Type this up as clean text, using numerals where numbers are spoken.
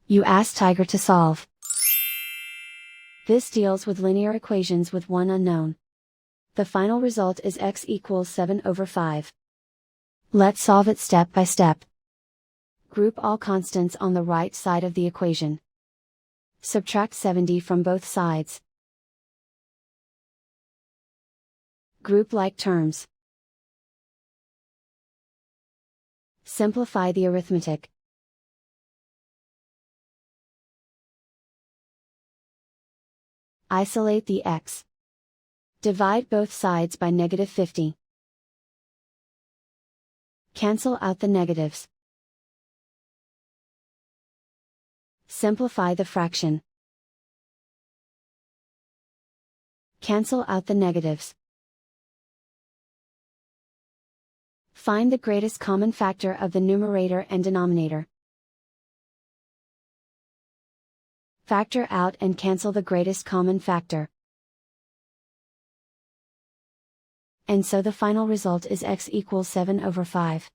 You ask Tiger to solve. This deals with linear equations with one unknown. The final result is x equals 7/5. Let's solve it step by step. Group all constants on the right side of the equation. Subtract 70 from both sides. Group like terms. Simplify the arithmetic. Isolate the x. Divide both sides by -50. Cancel out the negatives. Simplify the fraction. Cancel out the negatives. Find the greatest common factor of the numerator and denominator. Factor out and cancel the greatest common factor. And so the final result is x equals 7/5.